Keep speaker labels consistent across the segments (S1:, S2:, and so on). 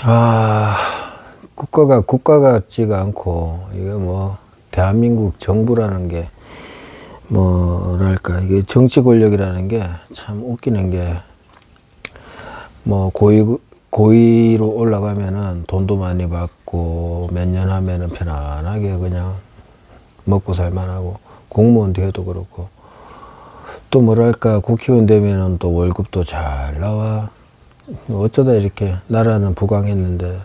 S1: 아, 국가가 국가 같지가 않고, 이게 뭐, 대한민국 정부라는 게, 뭐랄까, 이게 정치 권력이라는 게 참 웃기는 게, 뭐, 고위로 올라가면은 돈도 많이 받고, 몇 년 하면은 편안하게 그냥 먹고 살만하고, 공무원도 해도 그렇고, 또 뭐랄까, 국회의원 되면은 또 월급도 잘 나와. 어쩌다 이렇게 나라는 부강했는데,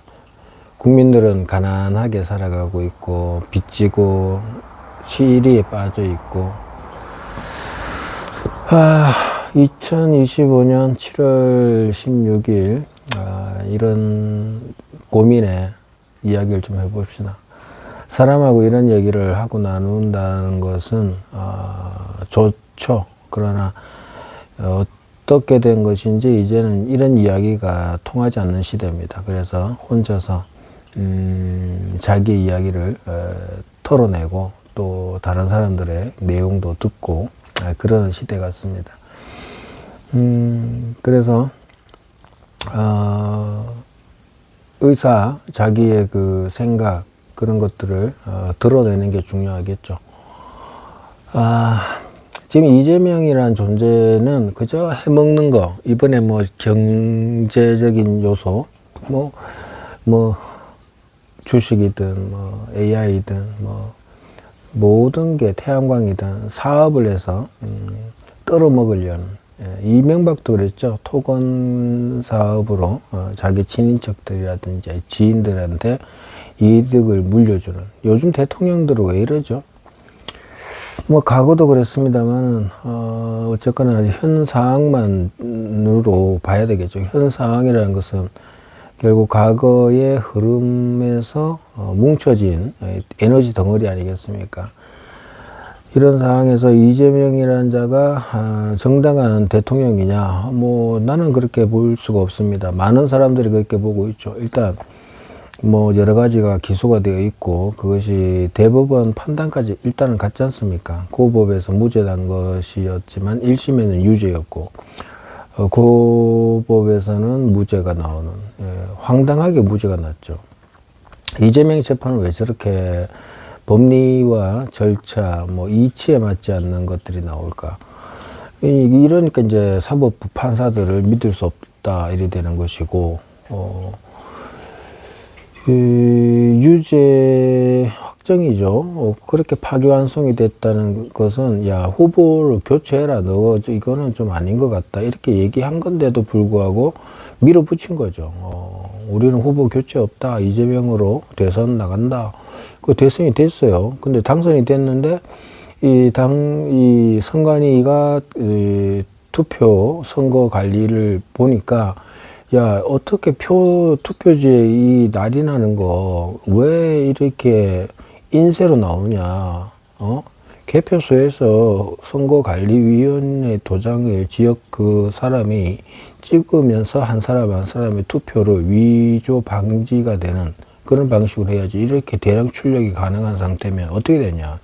S1: 국민들은 가난하게 살아가고 있고, 빚지고, 시리에 빠져 있고, 2025년 7월 16일, 이런 고민에 이야기를 좀 해봅시다. 사람하고 이런 얘기를 하고 나눈다는 것은, 좋죠. 그러나, 어떻게 된 것인지 이제는 이런 이야기가 통하지 않는 시대입니다. 그래서 혼자서 자기 이야기를 털어내고 또 다른 사람들의 내용도 듣고 그런 시대 같습니다. 그래서 자기의 그 생각 그런 것들을 드러내는 게 중요하겠죠. 지금 이재명이라는 존재는 그저 해먹는 거, 이번에 뭐 경제적인 요소, 뭐 주식이든 뭐 AI든 뭐 모든 게 태양광이든 사업을 해서 떨어먹으려는, 이명박도 그랬죠. 토건 사업으로 자기 친인척들이라든지 지인들한테 이득을 물려주는. 요즘 대통령들은 왜 이러죠? 뭐 과거도 그랬습니다만은 어쨌거나 현 상황만으로 봐야 되겠죠. 현 상황이라는 것은 결국 과거의 흐름에서 뭉쳐진 에너지 덩어리 아니겠습니까? 이런 상황에서 이재명이라는 자가 정당한 대통령이냐? 뭐 나는 그렇게 볼 수가 없습니다. 많은 사람들이 그렇게 보고 있죠. 일단 뭐 여러 가지가 기소가 되어 있고 그것이 대법원 판단까지 일단은 갔지 않습니까? 고법에서 무죄난 것이었지만 1심에는 유죄였고 고법에서는 무죄가 나오는, 황당하게 무죄가 났죠. 이재명 재판은 왜 저렇게 법리와 절차, 뭐 이치에 맞지 않는 것들이 나올까? 이러니까 이제 사법부 판사들을 믿을 수 없다 이래 되는 것이고, 유죄 확정이죠. 그렇게 파기환송이 됐다는 것은 야 후보를 교체해라, 너 이거는 좀 아닌 것 같다 이렇게 얘기한 건데도 불구하고 밀어붙인 거죠. 우리는 후보 교체 없다, 이재명으로 대선 나간다. 그 대선이 됐어요. 근데 당선이 됐는데 이 선관위가 투표 선거 관리를 보니까 야, 어떻게 투표지에 이 날이 나는 거, 왜 이렇게 인쇄로 나오냐, 개표소에서 선거관리위원회 도장을 지역 그 사람이 찍으면서 한 사람 한 사람의 투표를 위조 방지가 되는 그런 방식으로 해야지. 이렇게 대량 출력이 가능한 상태면 어떻게 되냐.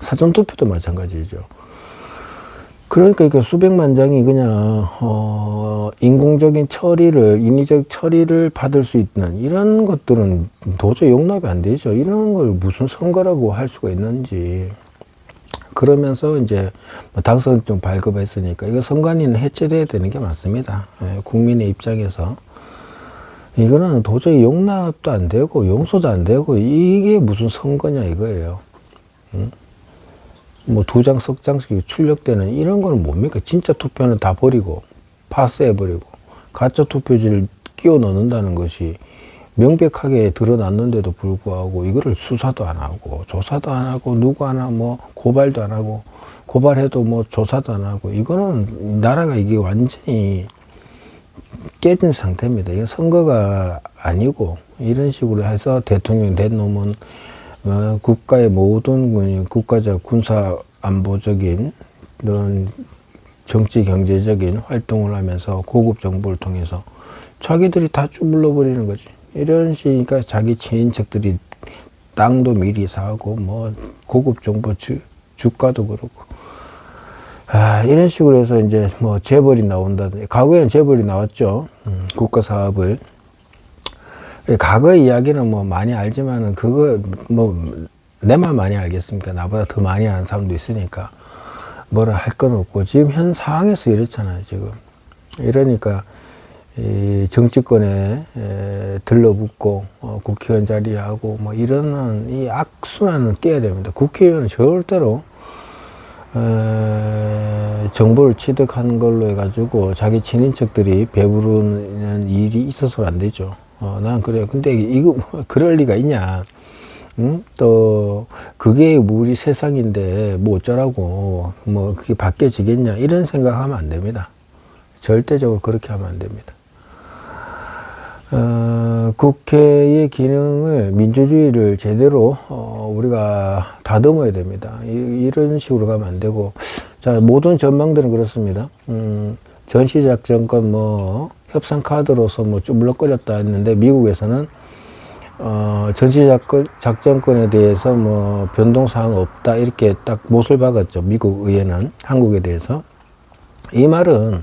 S1: 사전투표도 마찬가지죠. 그러니까 그 수백만 장이 그냥 인공적인 처리를, 인위적 처리를 받을 수 있는 이런 것들은 도저히 용납이 안 되죠. 이런 걸 무슨 선거라고 할 수가 있는지. 그러면서 이제 당선증 발급했으니까 이거 선관위는 해체돼야 되는 게 맞습니다. 국민의 입장에서 이거는 도저히 용납도 안 되고 용서도 안 되고 이게 무슨 선거냐 이거예요. 뭐 2장, 석 장씩 출력되는 이런 거는 뭡니까? 진짜 투표는 다 버리고 파스해버리고 가짜 투표지를 끼워 넣는다는 것이 명백하게 드러났는데도 불구하고 이거를 수사도 안 하고 조사도 안 하고 누구 하나 뭐 고발도 안 하고 고발해도 뭐 조사도 안 하고 이거는 나라가 이게 완전히 깨진 상태입니다. 이게 선거가 아니고 이런 식으로 해서 대통령이 된 놈은 국가의 모든 국가적 군사 안보적인 이런 정치 경제적인 활동을 하면서 고급 정보를 통해서 자기들이 다 쭈물러버리는 거지. 이런 식이니까 자기 친인척들이 땅도 미리 사고 뭐 고급 정보 주가도 그렇고 이런 식으로 해서 이제 뭐 재벌이 나온다든지, 과거에는 재벌이 나왔죠. 국가 사업을 과거 이야기는 뭐 많이 알지만은 그거 뭐 내만 많이 알겠습니까? 나보다 더 많이 아는 사람도 있으니까 뭐라 할 건 없고 지금 현 상황에서 이렇잖아요. 지금 이러니까 이 정치권에 들러붙고 국회의원 자리하고 뭐 이러는 이 악순환은 깨야 됩니다. 국회의원은 절대로 정보를 취득하는 걸로 해가지고 자기 친인척들이 배부르는 일이 있어서는 안 되죠. 난 그래요. 근데 이거 뭐 그럴 리가 있냐? 응? 또 그게 우리 세상인데 뭐 어쩌라고 뭐 그게 바뀌어지겠냐? 이런 생각하면 안 됩니다. 절대적으로 그렇게 하면 안 됩니다. 국회의 기능을 민주주의를 제대로 우리가 다듬어야 됩니다. 이런 식으로 가면 안 되고, 자, 모든 전망들은 그렇습니다. 전시작전권 뭐 협상 카드로서 뭐 쭈물럭거렸다 했는데 미국에서는 전시작전권에 대해서 뭐 변동사항 없다 이렇게 딱 못을 박았죠. 미국 의회는 한국에 대해서. 이 말은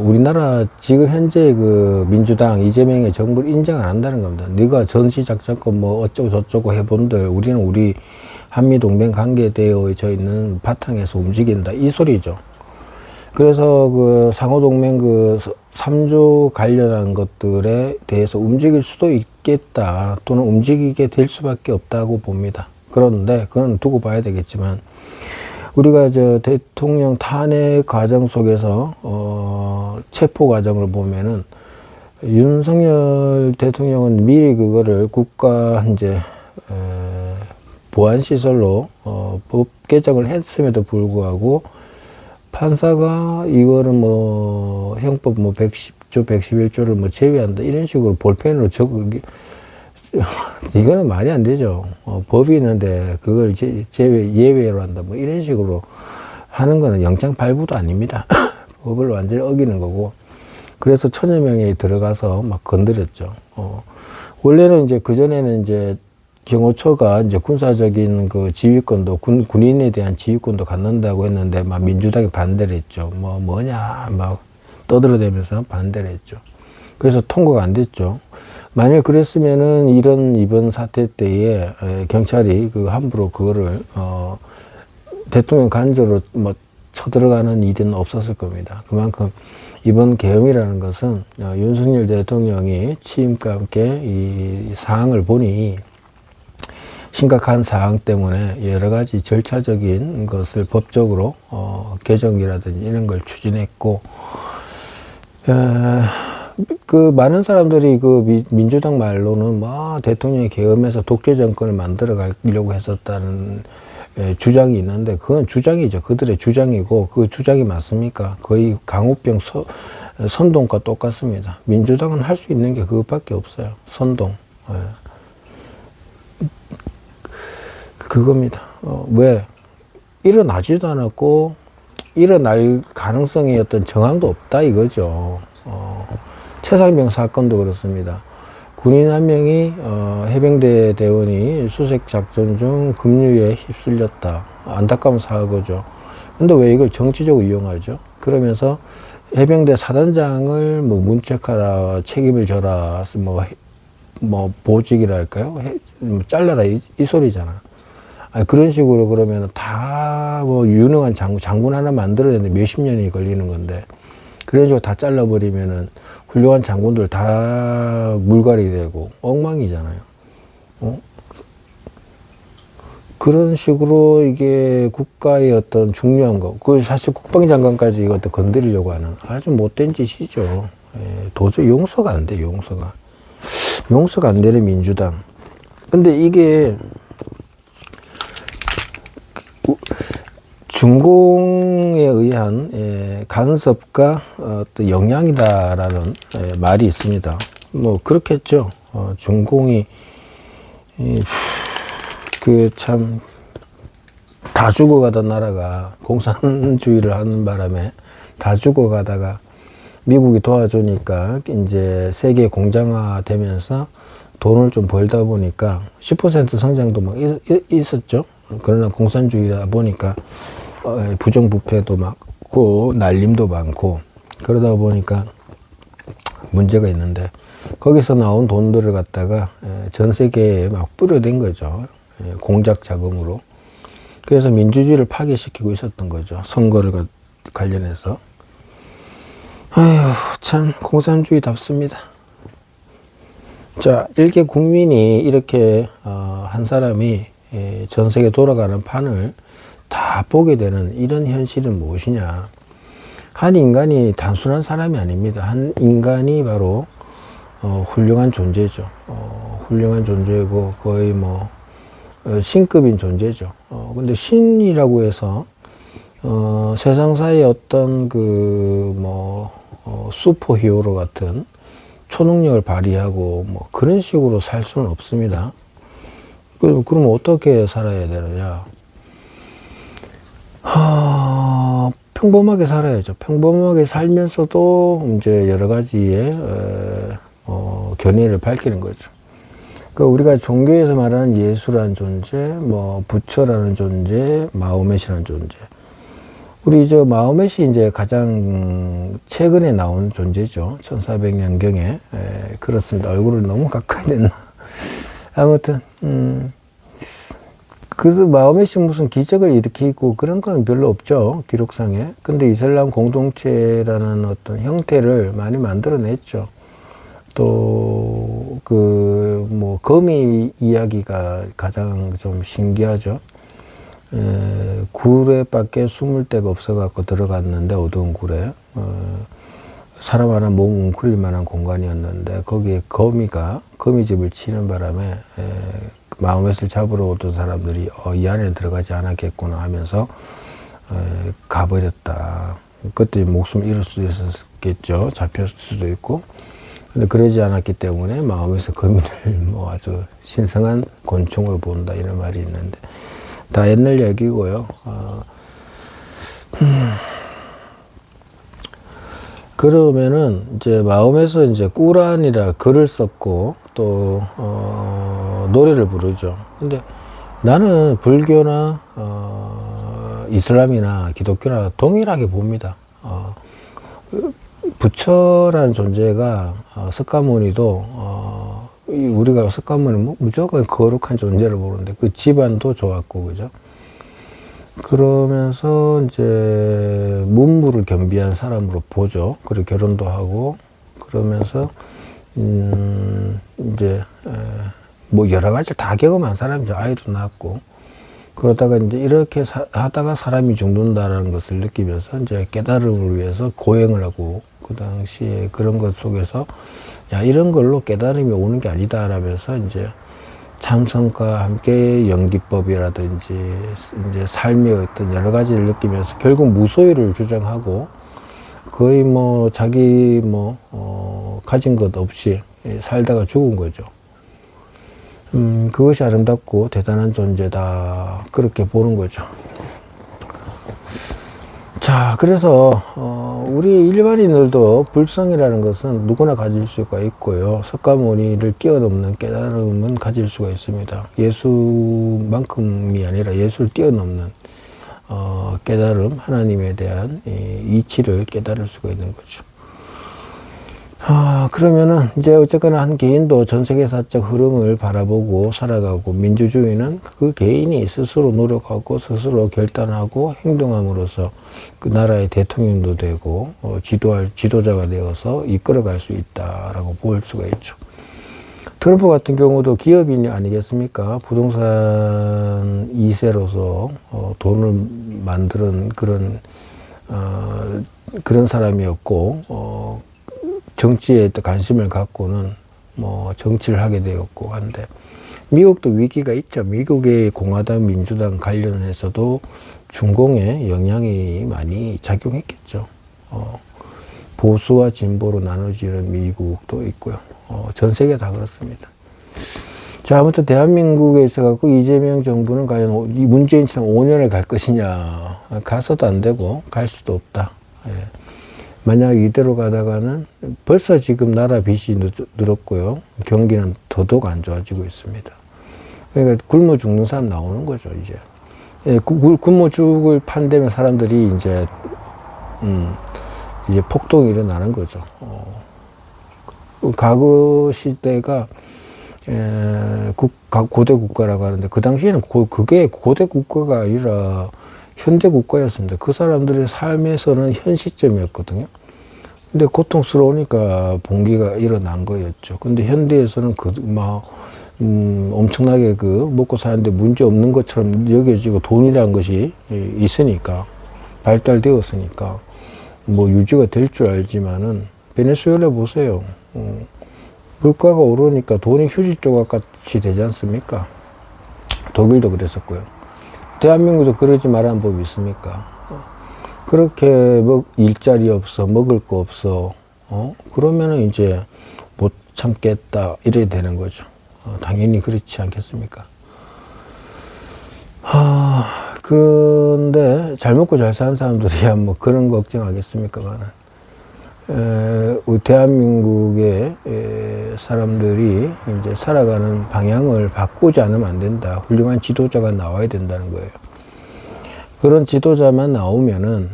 S1: 우리나라 지금 현재 그 민주당 이재명의 정부를 인정 안 한다는 겁니다. 네가 전시작전권 뭐 어쩌고 저쩌고 해본들 우리는 우리 한미동맹 관계되어져 있는 바탕에서 움직인다. 이 소리죠. 그래서 그 상호동맹 그 3조 관련한 것들에 대해서 움직일 수도 있겠다. 또는 움직이게 될 수밖에 없다고 봅니다. 그런데 그건 두고 봐야 되겠지만 우리가 저 대통령 탄핵 과정 속에서 체포 과정을 보면은 윤석열 대통령은 미리 그거를 국가 이제 보안 시설로 법 개정을 했음에도 불구하고 판사가 이거를 뭐 형법 뭐 110조, 111조를 뭐 제외한다 이런 식으로 볼펜으로 이거는 말이 안 되죠. 법이 있는데 그걸 예외로 한다 뭐 이런 식으로 하는 거는 영장 발부도 아닙니다. 법을 완전히 어기는 거고. 그래서 1000여 명이 들어가서 막 건드렸죠. 원래는 이제 그전에는 이제 경호처가 이제 군사적인 그 지휘권도 군인에 대한 지휘권도 갖는다고 했는데 막 민주당이 반대를 했죠. 뭐냐 막 떠들어대면서 반대를 했죠. 그래서 통과가 안 됐죠. 만약 그랬으면은 이번 사태 때에 경찰이 그 함부로 그거를 대통령 간저로 뭐 쳐들어가는 일은 없었을 겁니다. 그만큼 이번 계엄이라는 것은 윤석열 대통령이 취임과 함께 이 사항을 보니 심각한 사항 때문에 여러 가지 절차적인 것을 법적으로 개정이라든지 이런 걸 추진했고 그 많은 사람들이 그 민주당 말로는 뭐 대통령이 계엄해서 독재 정권을 만들어 가려고 했었다는 주장이 있는데 그건 주장이죠. 그들의 주장이고 그 주장이 맞습니까? 거의 강우병 선동과 똑같습니다. 민주당은 할 수 있는 게 그것밖에 없어요. 선동. 그겁니다. 왜? 일어나지도 않았고 일어날 가능성이 어떤 정황도 없다 이거죠. 최상병 사건도 그렇습니다. 군인 한 명이 해병대 대원이 수색 작전 중 급류에 휩쓸렸다. 안타까운 사고죠. 근데 왜 이걸 정치적으로 이용하죠? 그러면서 해병대 사단장을 뭐 문책하라, 책임을 져라, 뭐 보직이랄까요? 잘라라 이 소리잖아. 아니, 그런 식으로 그러면 다 뭐 유능한 장군 하나 만들어내는데 몇십 년이 걸리는 건데 그런 식으로 다 잘라버리면은 훌륭한 장군들 다 물갈이 되고 엉망이잖아요. 그런 식으로 이게 국가의 어떤 중요한 거, 그 사실 국방장관까지 이것도 건드리려고 하는 아주 못된 짓이죠. 도저히 용서가 안 돼, 용서가 안 되는 민주당. 근데 이게 중공에 의한 간섭과 어떤 영향이다라는 말이 있습니다. 뭐 그렇겠죠. 중공이 그 참 다 죽어가던 나라가 공산주의를 하는 바람에 다 죽어가다가 미국이 도와주니까 이제 세계 공장화 되면서 돈을 좀 벌다 보니까 10% 성장도 막 있었죠. 그러나 공산주의다 보니까 부정부패도 많고 날림도 많고 그러다 보니까 문제가 있는데 거기서 나온 돈들을 갖다가 전 세계에 막 뿌려댄 거죠. 공작 자금으로. 그래서 민주주의를 파괴시키고 있었던 거죠. 선거를 관련해서. 아휴, 참 공산주의답습니다. 자, 일개 국민이 이렇게 한 사람이 전 세계 돌아가는 판을 다 보게 되는 이런 현실은 무엇이냐. 한 인간이 단순한 사람이 아닙니다. 한 인간이 바로 훌륭한 존재죠. 훌륭한 존재고 거의 뭐 신급인 존재죠. 근데 신이라고 해서 세상사의 어떤 슈퍼 히어로 같은 초능력을 발휘하고 뭐 그런 식으로 살 수는 없습니다. 그럼 어떻게 살아야 되느냐? 평범하게 살아야죠. 평범하게 살면서도 이제 여러 가지의 견해를 밝히는 거죠. 우리가 종교에서 말하는 예수라는 존재, 뭐 부처라는 존재, 마호멧이라는 존재. 우리 마호멧이 이제 가장 최근에 나온 존재죠. 1400년경에. 그렇습니다. 얼굴을 너무 가까이 냈나. 아무튼, 그래서 마호멧이 무슨 기적을 일으키고 그런 건 별로 없죠. 기록상에. 근데 이슬람 공동체라는 어떤 형태를 많이 만들어냈죠. 또, 거미 이야기가 가장 좀 신기하죠. 굴에 숨을 데가 없어갖고 들어갔는데, 어두운 굴에. 사람 하나 몸 웅크릴 만한 공간이었는데, 거기에 거미집을 치는 바람에, 마호멧을 잡으러 오던 사람들이, 이 안에 들어가지 않았겠구나 하면서, 가버렸다. 그때 목숨을 잃을 수도 있었겠죠. 잡혔을 수도 있고. 근데 그러지 않았기 때문에 마음에서 거미를 뭐 아주 신성한 곤충을 본다 이런 말이 있는데 다 옛날 얘기고요. 그러면은 이제 마음에서 이제 꾸란이라 글을 썼고 또 노래를 부르죠. 근데 나는 불교나 이슬람이나 기독교나 동일하게 봅니다. 부처라는 존재가 석가모니도 우리가 석가모니 무조건 거룩한 존재를 보는데 그 집안도 좋았고 그죠? 그러면서 이제 문무를 겸비한 사람으로 보죠. 그리고 결혼도 하고 그러면서 이제 뭐 여러 가지를 다 경험한 사람이죠. 아이도 낳았고 그러다가 이제 이렇게 하다가 사람이 죽는다라는 것을 느끼면서 이제 깨달음을 위해서 고행을 하고 그 당시에 그런 것 속에서 야 이런 걸로 깨달음이 오는 게 아니다라면서 이제 참선과 함께 연기법이라든지 이제 삶의 어떤 여러 가지를 느끼면서 결국 무소유를 주장하고 거의 뭐 자기 가진 것 없이 살다가 죽은 거죠. 그것이 아름답고 대단한 존재다. 그렇게 보는 거죠. 자, 그래서, 우리 일반인들도 불성이라는 것은 누구나 가질 수가 있고요. 석가모니를 뛰어넘는 깨달음은 가질 수가 있습니다. 예수만큼이 아니라 예수를 뛰어넘는, 깨달음, 하나님에 대한 이치를 깨달을 수가 있는 거죠. 그러면은 이제 어쨌거나 한 개인도 전 세계사적 흐름을 바라보고 살아가고 민주주의는 그 개인이 스스로 노력하고 스스로 결단하고 행동함으로써 그 나라의 대통령도 되고 지도자가 되어서 이끌어갈 수 있다라고 볼 수가 있죠. 트럼프 같은 경우도 기업인이 아니겠습니까? 부동산 2세로서 돈을 만드는 그런 사람이었고 정치에 또 관심을 갖고는 뭐 정치를 하게 되었고 한데 미국도 위기가 있죠. 미국의 공화당 민주당 관련해서도 중공의 영향이 많이 작용했겠죠. 보수와 진보로 나눠지는 미국도 있고요. 전 세계 다 그렇습니다. 자, 아무튼 대한민국에 있어갖고 이재명 정부는 과연 이 문재인처럼 5년을 갈 것이냐. 가서도 안 되고 갈 수도 없다. 예. 만약 이대로 가다가는 벌써 지금 나라 빚이 늘었고요. 경기는 더더욱 안 좋아지고 있습니다. 그러니까 굶어 죽는 사람 나오는 거죠, 이제. 예, 굶어 죽을 판되면 사람들이 이제 폭동이 일어나는 거죠. 과거 시대가 고대 국가라고 하는데 그 당시에는 그게 고대 국가가 아니라 현대 국가였습니다. 그 사람들의 삶에서는 현 시점이었거든요. 근데 고통스러우니까 봉기가 일어난 거였죠. 근데 현대에서는 엄청나게 먹고 사는데 문제 없는 것처럼 여겨지고 돈이라는 것이 있으니까, 발달되었으니까, 유지가 될 줄 알지만은, 베네수엘라 보세요. 물가가 오르니까 돈이 휴지 조각같이 되지 않습니까? 독일도 그랬었고요. 대한민국도 그러지 말라는 법이 있습니까? 그렇게 일자리 없어, 먹을 거 없어, 그러면은 이제 못 참겠다, 이래야 되는 거죠. 당연히 그렇지 않겠습니까? 그런데 잘 먹고 잘 사는 사람들이야 그런 걱정하겠습니까만은, 대한민국의 사람들이 이제 살아가는 방향을 바꾸지 않으면 안 된다. 훌륭한 지도자가 나와야 된다는 거예요. 그런 지도자만 나오면은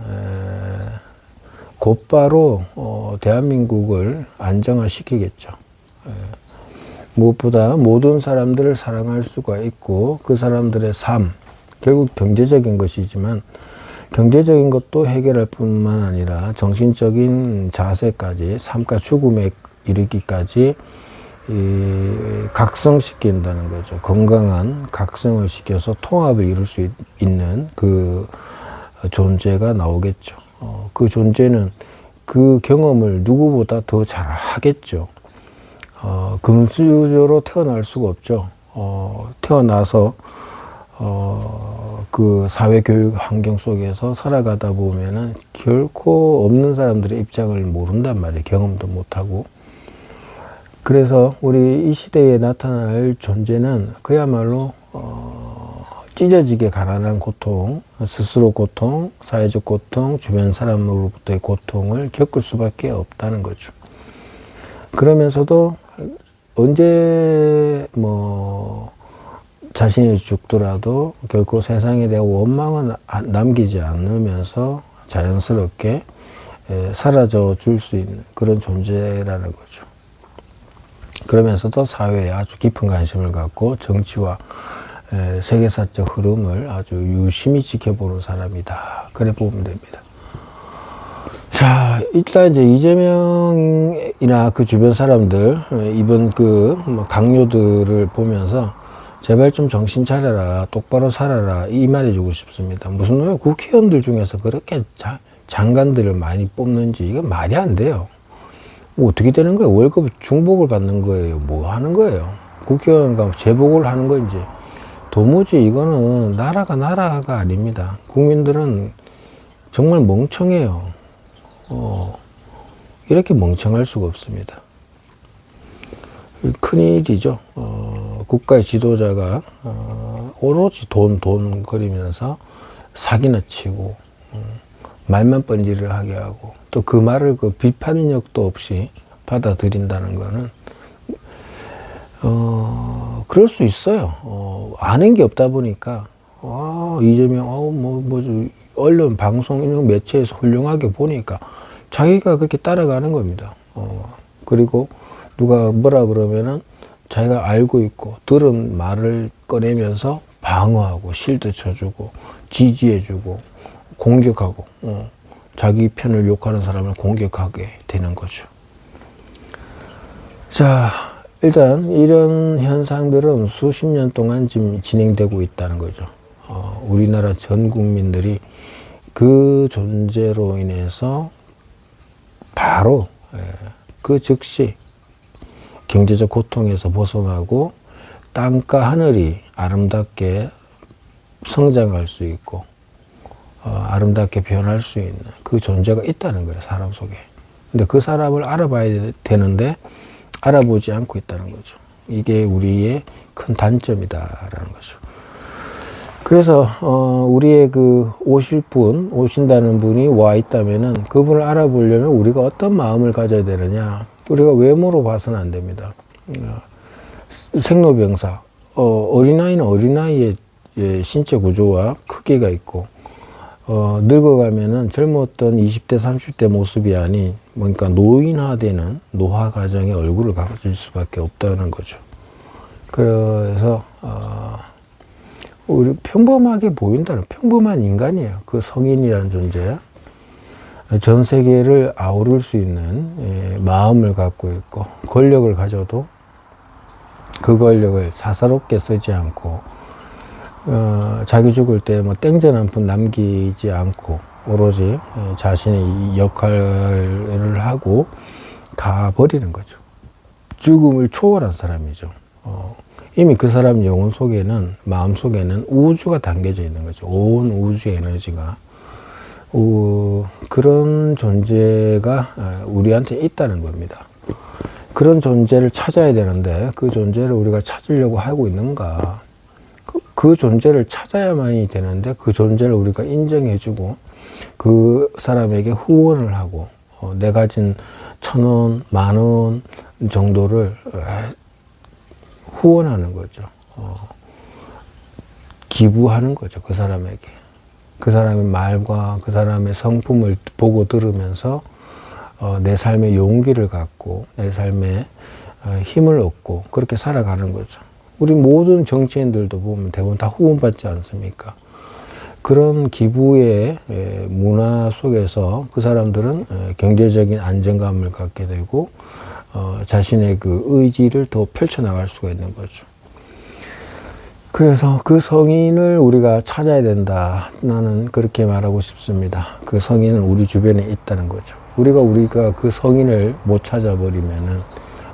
S1: 곧바로 대한민국을 안정화시키겠죠. 무엇보다 모든 사람들을 사랑할 수가 있고 그 사람들의 삶, 결국 경제적인 것이지만 경제적인 것도 해결할 뿐만 아니라 정신적인 자세까지, 삶과 죽음에 이르기까지 각성시킨다는 거죠. 건강한 각성을 시켜서 통합을 이룰 수 있는 그 존재가 나오겠죠. 그 존재는 그 경험을 누구보다 더 잘 하겠죠. 금수저로 태어날 수가 없죠. 태어나서 그 사회교육 환경 속에서 살아가다 보면은 결코 없는 사람들의 입장을 모른단 말이에요. 경험도 못하고. 그래서 우리 이 시대에 나타날 존재는 그야말로 찢어지게 가난한 고통, 스스로 고통, 사회적 고통, 주변 사람으로부터의 고통을 겪을 수밖에 없다는 거죠. 그러면서도 언제 자신이 죽더라도 결코 세상에 대한 원망은 남기지 않으면서 자연스럽게 사라져 줄 수 있는 그런 존재라는 거죠. 그러면서도 사회에 아주 깊은 관심을 갖고 정치와 세계사적 흐름을 아주 유심히 지켜보는 사람이다. 그래 보면 됩니다. 자, 일단 이제 이재명이나 그 주변 사람들, 이번 강요들을 보면서 제발 좀 정신 차려라, 똑바로 살아라, 이 말해주고 싶습니다. 무슨 왜 국회의원들 중에서 그렇게 장관들을 많이 뽑는지, 이건 말이 안 돼요. 어떻게 되는 거예요? 월급 중복을 받는 거예요? 뭐 하는 거예요? 국회의원과 재복을 하는 건지. 도무지 이거는 나라가 아닙니다. 국민들은 정말 멍청해요. 이렇게 멍청할 수가 없습니다. 큰일이죠. 국가의 지도자가 오로지 돈 거리면서 사기나 치고 말만 뻔질을 하게 하고 또 그 말을 비판력도 없이 받아들인다는 거는 그럴 수 있어요. 아는 게 없다 보니까 이재명 언론 방송 이런 매체에서 훌륭하게 보니까 자기가 그렇게 따라가는 겁니다. 그리고 누가 뭐라 그러면은 자기가 알고 있고 들은 말을 꺼내면서 방어하고 실드 쳐주고 지지해주고 공격하고 자기 편을 욕하는 사람을 공격하게 되는 거죠. 자, 일단 이런 현상들은 수십 년 동안 지금 진행되고 있다는 거죠. 우리나라 전 국민들이 그 존재로 인해서 바로 그 즉시 경제적 고통에서 벗어나고 땅과 하늘이 아름답게 성장할 수 있고 아름답게 변할 수 있는 그 존재가 있다는 거예요, 사람 속에. 근데 그 사람을 알아봐야 되는데 알아보지 않고 있다는 거죠. 이게 우리의 큰 단점이다라는 거죠. 그래서 우리의 오신다는 분이 와 있다면은 그분을 알아보려면 우리가 어떤 마음을 가져야 되느냐. 우리가 외모로 봐서는 안 됩니다. 생로병사, 어린아이는 어린아이의 신체 구조와 크기가 있고 늙어가면은 젊었던 20대, 30대 모습이 아닌, 그러니까 노인화되는 노화 과정의 얼굴을 가질 수밖에 없다는 거죠. 그래서, 우리 평범하게 보인다는, 평범한 인간이에요. 그 성인이라는 존재. 전 세계를 아우를 수 있는 마음을 갖고 있고, 권력을 가져도 그 권력을 사사롭게 쓰지 않고, 자기 죽을 때 뭐 땡전 한 푼 남기지 않고 오로지 자신의 역할을 하고 가버리는 거죠. 죽음을 초월한 사람이죠. 이미 그 사람 영혼 속에는, 마음 속에는 우주가 담겨져 있는 거죠. 온 우주의 에너지가. 그런 존재가 우리한테 있다는 겁니다. 그런 존재를 찾아야 되는데 그 존재를 우리가 찾으려고 하고 있는가? 그 존재를 찾아야만이 되는데 그 존재를 우리가 인정해주고 그 사람에게 후원을 하고 내가 가진 1,000원, 10,000원 정도를 후원하는 거죠. 기부하는 거죠. 그 사람에게. 그 사람의 말과 그 사람의 성품을 보고 들으면서 내 삶의 용기를 갖고 내 삶에 힘을 얻고 그렇게 살아가는 거죠. 우리 모든 정치인들도 보면 대부분 다 후원받지 않습니까? 그런 기부의 문화 속에서 그 사람들은 경제적인 안정감을 갖게 되고 자신의 그 의지를 더 펼쳐나갈 수가 있는 거죠. 그래서 그 성인을 우리가 찾아야 된다. 나는 그렇게 말하고 싶습니다. 그 성인은 우리 주변에 있다는 거죠. 우리가 그 성인을 못 찾아버리면은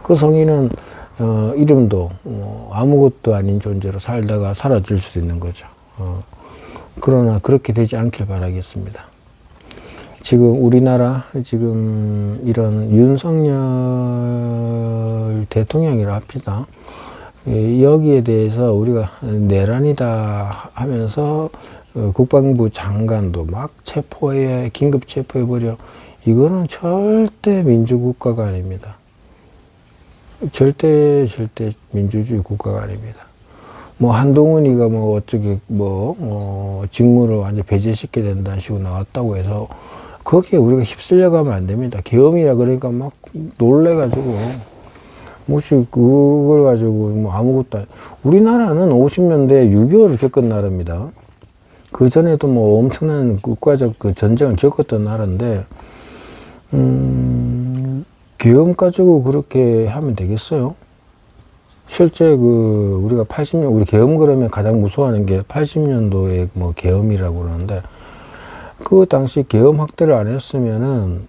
S1: 그 성인은 이름도 아무것도 아닌 존재로 살다가 사라질 수도 있는 거죠. 그러나 그렇게 되지 않길 바라겠습니다. 지금 우리나라 지금 이런 윤석열 대통령이라 합시다. 여기에 대해서 우리가 내란이다 하면서 국방부 장관도 막 체포해, 긴급 체포해버려. 이거는 절대 민주국가가 아닙니다. 절대 민주주의 국가가 아닙니다. 뭐 한동훈이가 뭐 어쩌게 직무를 완전 배제시켜야 된다는 식으로 나왔다고 해서 거기에 우리가 휩쓸려 가면 안 됩니다. 계엄이라 그러니까 막 놀래가지고 혹시 그걸 가지고 뭐 아무것도 우리나라는 50년대 6.25를 겪은 나라입니다. 그 전에도 뭐 엄청난 국가적 그 전쟁을 겪었던 나라인데 계엄 가지고 그렇게 하면 되겠어요? 실제 우리가 80년, 우리 계엄 그러면 가장 무서워하는 게 80년도에 뭐 계엄이라고 그러는데, 그 당시 계엄 확대를 안 했으면은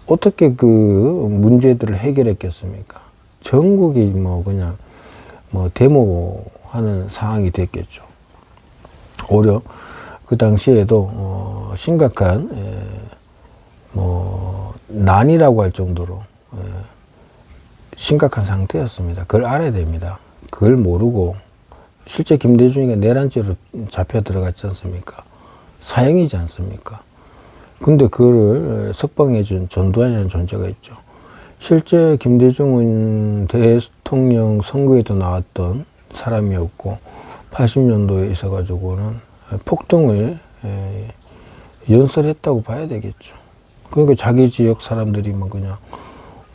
S1: 어떻게 그 문제들을 해결했겠습니까? 전국이 뭐 그냥 데모하는 상황이 됐겠죠. 오히려 그 당시에도 심각한 난이라고 할 정도로 심각한 상태였습니다. 그걸 알아야 됩니다. 그걸 모르고 실제 김대중이가 내란죄로 잡혀 들어갔지 않습니까? 사형이지 않습니까? 근데 그거를 석방해준 전두환이라는 존재가 있죠. 실제 김대중은 대통령 선거에도 나왔던 사람이었고 80년도에 있어가지고는 폭동을 연설했다고 봐야 되겠죠. 그러니까 자기 지역 사람들이 뭐 그냥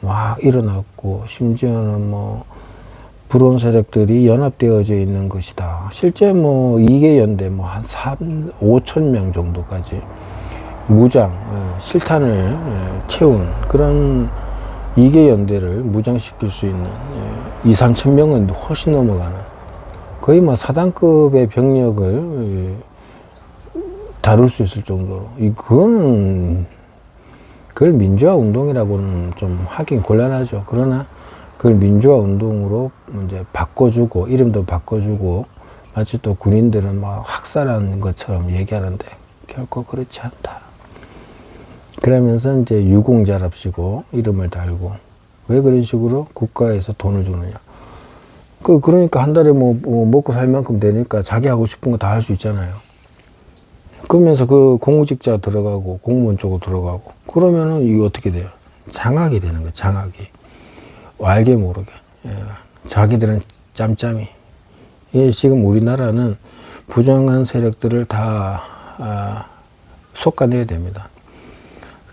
S1: 막 일어났고 심지어는 뭐 불온 세력들이 연합되어져 있는 것이다. 실제 뭐 이계연대 뭐 한 5천 명 정도까지 무장 실탄을 채운 그런 이계연대를 무장시킬 수 있는 2, 3천 명은 훨씬 넘어가는 거의 뭐 사단급의 병력을 다룰 수 있을 정도로 그걸 민주화 운동이라고는 좀 하긴 곤란하죠. 그러나 그걸 민주화 운동으로 이제 바꿔주고 이름도 바꿔주고 마치 또 군인들은 막 학살한 것처럼 얘기하는데 결코 그렇지 않다. 그러면서 이제 유공자랍시고 이름을 달고 왜 그런 식으로 국가에서 돈을 주느냐. 그러니까 한 달에 뭐 먹고 살 만큼 되니까 자기 하고 싶은 거 다 할 수 있잖아요. 그러면서 그 공무직자 들어가고 공무원 쪽으로 들어가고 그러면은 이거 어떻게 돼요? 장악이 되는 거예요. 장악이. 알게 모르게. 자기들은 짬짬이. 지금 우리나라는 부정한 세력들을 다 솎아내야 됩니다.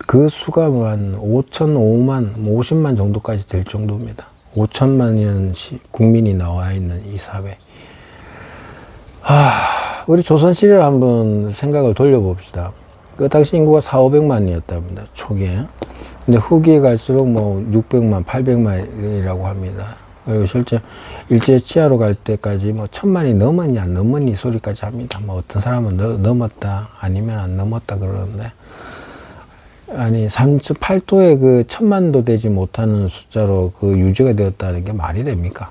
S1: 그 수가 한 5,005만, 50만 정도까지 될 정도입니다. 5천만이라는 국민이 나와 있는 이 사회. 우리 조선시대를 한번 생각을 돌려봅시다. 그 당시 인구가 4,500만이었답니다. 초기에. 근데 후기에 갈수록 뭐 600만, 800만이라고 합니다. 그리고 실제 일제 치하로 갈 때까지 뭐 1,000만이 넘었냐, 안 넘었니 소리까지 합니다. 뭐 어떤 사람은 넘었다, 아니면 안 넘었다 그러는데. 아니, 3.8도에 그 1,000만도 되지 못하는 숫자로 그 유지가 되었다는 게 말이 됩니까?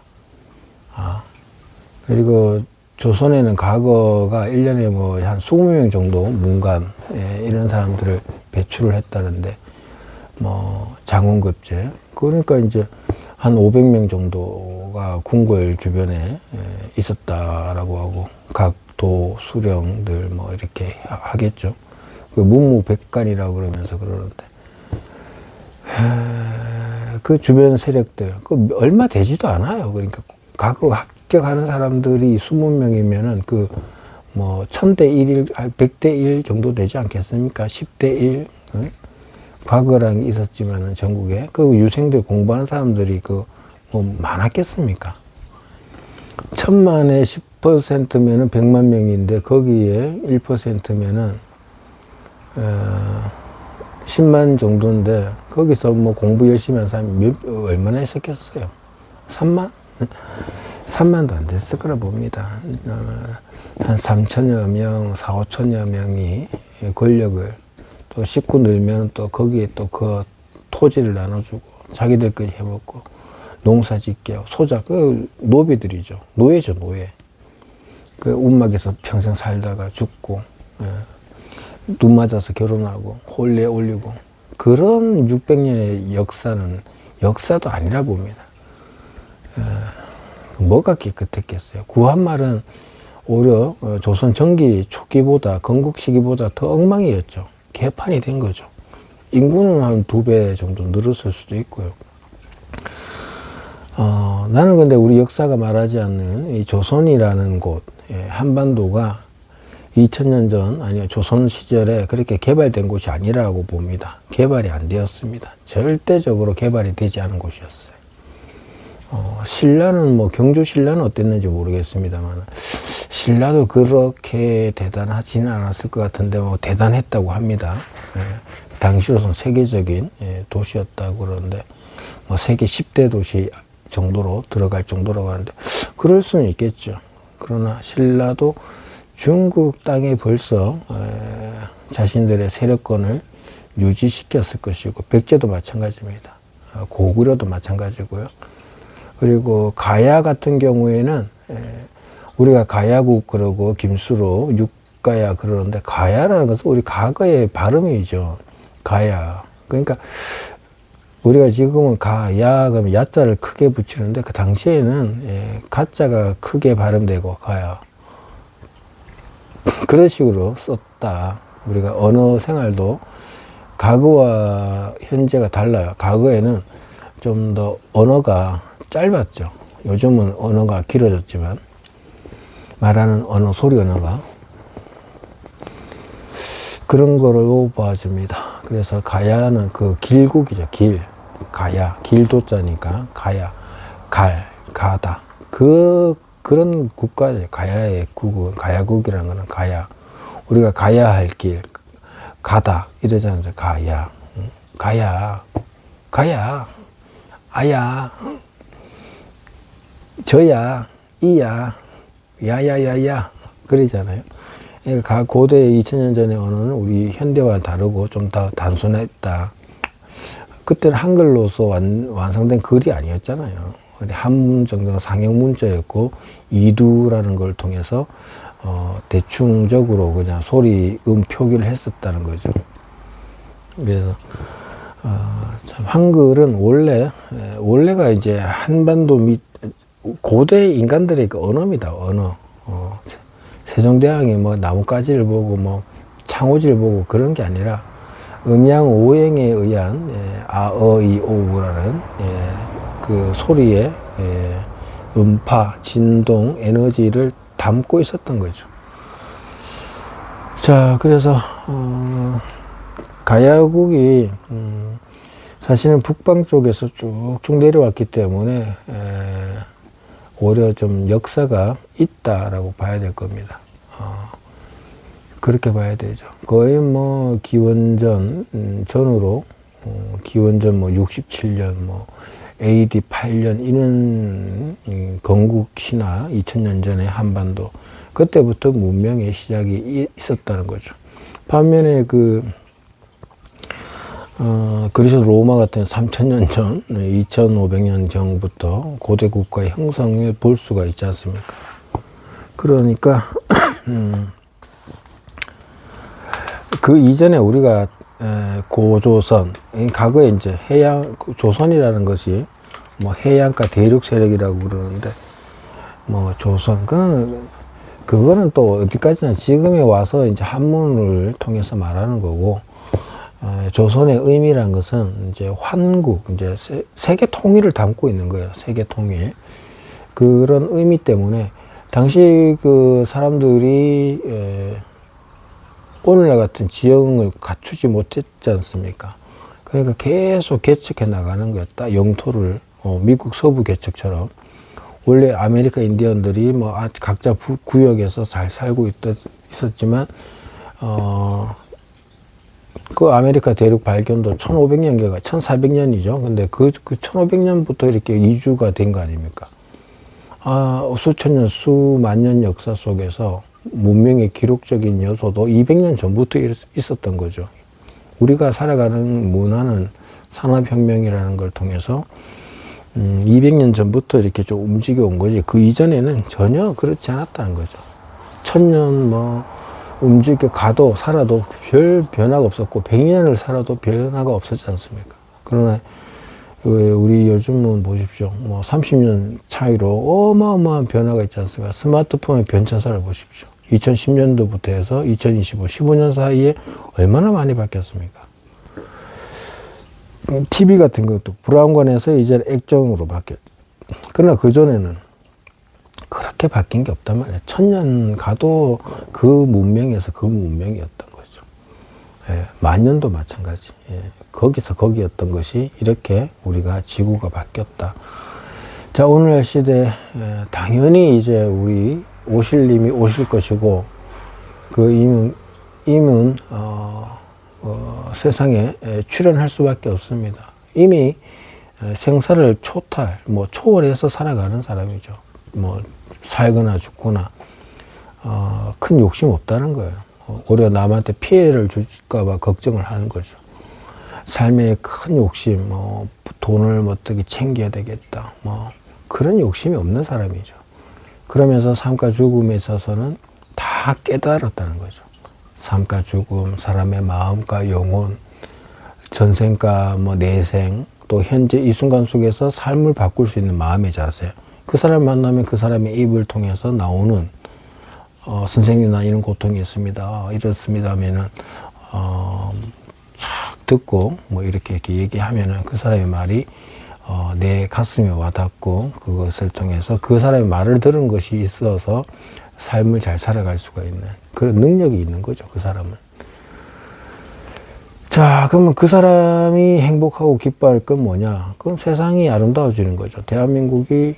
S1: 그리고 조선에는 과거가 1년에 뭐 한 20명 정도 문관, 이런 사람들을 배출을 했다는데, 뭐, 장원급제. 그러니까 이제 한 500명 정도가 궁궐 주변에 있었다라고 하고, 각 도, 수령들 뭐 이렇게 하겠죠. 그 문무백관이라고 그러면서 그러는데, 그 주변 세력들, 그 얼마 되지도 않아요. 그러니까 과거 합격하는 사람들이 20명이면은 그 뭐 1000대 1, 100대 1 정도 되지 않겠습니까? 10대 1. 과거랑 있었지만은 전국에 그 유생들 공부하는 사람들이 그 뭐 많았겠습니까? 1,000만의 10%면은 100만 명인데 거기에 1%면은 10만 정도인데 거기서 뭐 공부 열심히 한 사람이 얼마나 있었겠어요? 3만? 3만도 안 됐을 거라 봅니다. 한 3천여 명, 4, 5천여 명이 권력을 또 식구 늘면 또 거기에 또 그 토지를 나눠주고 자기들끼리 해먹고 농사 짓게 소자, 그 노비들이죠. 노예죠, 노예. 그 움막에서 평생 살다가 죽고, 눈 맞아서 결혼하고 혼례 올리고 그런 600년의 역사는 역사도 아니라 봅니다. 뭐가 깨끗했겠어요. 구한말은 오히려 조선 전기 초기보다 건국 시기보다 더 엉망이었죠. 개판이 된 거죠. 인구는 한 2배 정도 늘었을 수도 있고요. 나는 근데 우리 역사가 말하지 않는 이 조선이라는 곳, 한반도가 2000년 전, 아니요, 조선 시절에 그렇게 개발된 곳이 아니라고 봅니다. 개발이 안 되었습니다. 절대적으로 개발이 되지 않은 곳이었어요. 신라는 뭐, 경주 신라는 어땠는지 모르겠습니다만, 신라도 그렇게 대단하지는 않았을 것 같은데, 뭐, 대단했다고 합니다. 당시로선 세계적인 도시였다고 그러는데, 뭐, 세계 10대 도시 정도로 들어갈 정도라고 하는데, 그럴 수는 있겠죠. 그러나 신라도 중국 땅에 벌써 자신들의 세력권을 유지시켰을 것이고, 백제도 마찬가지입니다. 고구려도 마찬가지고요. 그리고 가야 같은 경우에는 우리가 가야국 그러고 김수로 육가야 그러는데, 가야라는 것은 우리 과거의 발음이죠. 가야. 그러니까 우리가 지금은 가야 그러면 야자를 크게 붙이는데, 그 당시에는 가자가 크게 발음되고 가야. 그런 식으로 썼다. 우리가 언어 생활도 과거와 현재가 달라요. 과거에는 좀 더 언어가 짧았죠. 요즘은 언어가 길어졌지만, 말하는 언어, 소리 언어가. 그런 거로 봐줍니다. 그래서 가야는 그 길국이죠. 길. 가야. 길도자니까 가야. 가다. 그런 국가죠. 가야의 국은, 가야국이라는 거는 가야. 우리가 가야 할 길, 가다. 이러잖아요. 가야. 가야. 가야. 아야. 저야. 이야. 야야야야. 그러잖아요. 그러니까 고대 2000년 전의 언어는 우리 현대와 다르고 좀 더 단순했다. 그때는 한글로서 완성된 글이 아니었잖아요. 한문정도 상형 문자였고, 이두라는 걸 통해서 대충적으로 그냥 소리 표기를 했었다는 거죠. 그래서 참 한글은 원래가 이제 한반도 고대 인간들의 그 언어입니다. 언어. 세종대왕이 뭐 나뭇가지를 보고 뭐 창호지를 보고 그런 게 아니라 음양 오행에 의한 아어이오우라는 그 소리의 음파, 진동, 에너지를 담고 있었던 거죠. 자, 그래서 가야국이 사실은 북방 쪽에서 쭉쭉 내려왔기 때문에 오히려 좀 역사가 있다라고 봐야 될 겁니다. 그렇게 봐야 되죠. 거의 뭐 기원전 전후로 기원전 뭐 67년 뭐 AD 8년 이런 건국 신화 2000년 전에 한반도 그때부터 문명의 시작이 있었다는 거죠. 반면에 그리스 로마 같은 3000년 전, 2500년 전부터 고대 국가의 형성을 볼 수가 있지 않습니까? 그러니까 그 이전에 우리가 고조선, 과거에 이제 해양 조선이라는 것이 뭐 해양가 대륙 세력이라고 그러는데 뭐 조선 그거는 또 어디까지나 지금에 와서 이제 한문을 통해서 말하는 거고, 조선의 의미란 것은 이제 환국, 이제 세계 통일을 담고 있는 거예요. 세계 통일. 그런 의미 때문에 당시 그 사람들이 오늘날 같은 지형을 갖추지 못했지 않습니까? 그러니까 계속 개척해 나가는 거였다. 영토를 미국 서부 개척처럼. 원래 아메리카 인디언들이 뭐 각자 구역에서 잘 살고 있었지만 그 아메리카 대륙 발견도 1500년경가 1400년이죠. 근데 그 1500년부터 이렇게 이주가 된 거 아닙니까? 수천 년, 수만 년 역사 속에서 문명의 기록적인 요소도 200년 전부터 있었던 거죠. 우리가 살아가는 문화는 산업혁명이라는 걸 통해서 200년 전부터 이렇게 좀 움직여 온 거지. 그 이전에는 전혀 그렇지 않았다는 거죠. 1000년 뭐 움직여 가도 살아도 별 변화가 없었고 100년을 살아도 변화가 없었지 않습니까? 그러나 우리 요즘은 보십시오. 뭐 30년 차이로 어마어마한 변화가 있지 않습니까? 스마트폰의 변천사를 보십시오. 2010년도부터 해서 2025, 15년 사이에 얼마나 많이 바뀌었습니까? TV 같은 것도 브라운관에서 이제 액정으로 바뀌었죠. 그러나 그전에는 그렇게 바뀐 게 없단 말이에요. 1000년 가도 그 문명에서 그 문명이었던 거죠. 예, 만년도 마찬가지. 예, 거기서 거기였던 것이 이렇게 우리가 지구가 바뀌었다. 자, 오늘날 시대 당연히 이제 우리 오실 님이 오실 것이고 그 임은 세상에 출현할 수밖에 없습니다. 이미 생사를 초월해서 살아가는 사람이죠. 뭐 살거나 죽거나 큰 욕심 없다는 거예요. 오히려 남한테 피해를 줄까봐 걱정을 하는 거죠. 삶에 큰 욕심, 뭐 돈을 어떻게 챙겨야 되겠다, 뭐 그런 욕심이 없는 사람이죠. 그러면서 삶과 죽음에 있어서는 다 깨달았다는 거죠. 삶과 죽음, 사람의 마음과 영혼, 전생과 뭐 내생, 또 현재 이 순간 속에서 삶을 바꿀 수 있는 마음의 자세. 그 사람 만나면 그 사람의 입을 통해서 나오는 선생님 나 이런 고통이 있습니다. 이렇습니다 하면은 쫙 듣고 뭐 이렇게 얘기하면은 그 사람의 말이 내 가슴에 와닿고 그것을 통해서 그 사람의 말을 들은 것이 있어서 삶을 잘 살아갈 수가 있는 그런 능력이 있는 거죠. 그 사람은. 자, 그러면 그 사람이 행복하고 기뻐할 건 뭐냐? 그럼 세상이 아름다워지는 거죠. 대한민국이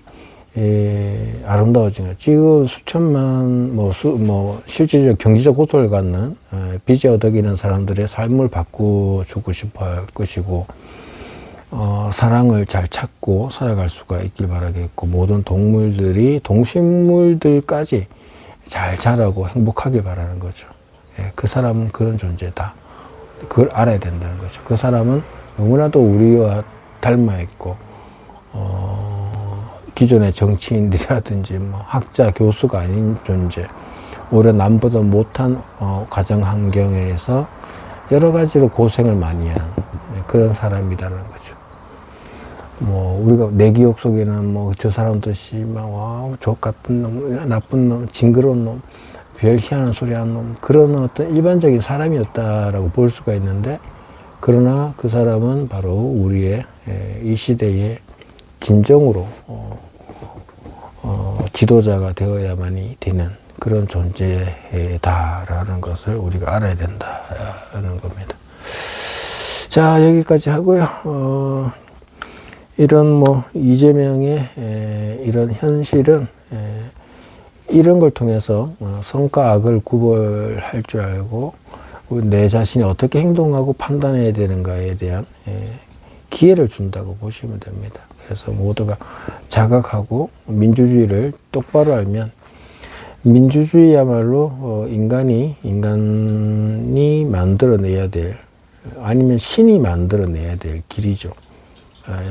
S1: 아름다워지는 거죠. 지금 수천만 실질적 경제적 고통을 갖는 빚에 어덕이는 사람들의 삶을 바꾸주고 싶어 할 것이고, 사랑을 잘 찾고 살아갈 수가 있길 바라겠고, 모든 동물들이 동식물들까지 잘 자라고 행복하길 바라는 거죠. 그 사람은 그런 존재다. 그걸 알아야 된다는 거죠. 그 사람은 너무나도 우리와 닮아 있고, 기존의 정치인들이라든지 뭐 학자, 교수가 아닌 존재, 오히려 남보다 못한 가정 환경에서 여러 가지로 고생을 많이 한 그런 사람이라는 거죠. 뭐 우리가 내 기억 속에는 뭐 저 사람도 족 같은 놈, 나쁜 놈, 징그러운 놈, 별 희한한 소리 하는 놈, 그런 어떤 일반적인 사람이었다라고 볼 수가 있는데, 그러나 그 사람은 바로 우리의 이 시대의 진정으로 지도자가 되어야만이 되는 그런 존재다라는 것을 우리가 알아야 된다는 겁니다. 자, 여기까지 하고요. 이런 이재명의 이런 현실은 이런 걸 통해서 선과 악을 구별할 줄 알고 내 자신이 어떻게 행동하고 판단해야 되는가에 대한 기회를 준다고 보시면 됩니다. 그래서 모두가 자각하고 민주주의를 똑바로 알면 민주주의야말로 인간이 만들어내야 될, 아니면 신이 만들어내야 될 길이죠.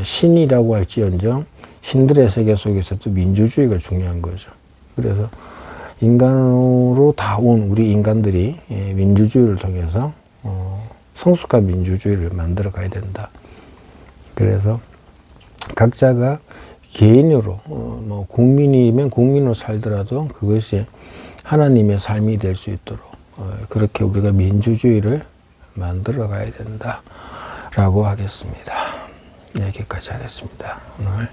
S1: 신이라고 할지언정 신들의 세계 속에서도 민주주의가 중요한 거죠. 그래서 인간으로 다 온 우리 인간들이 민주주의를 통해서 성숙한 민주주의를 만들어 가야 된다. 그래서 각자가 개인으로 국민이면 국민으로 살더라도 그것이 하나님의 삶이 될 수 있도록 그렇게 우리가 민주주의를 만들어 가야 된다라고 하겠습니다. 여기까지 하겠습니다. 오늘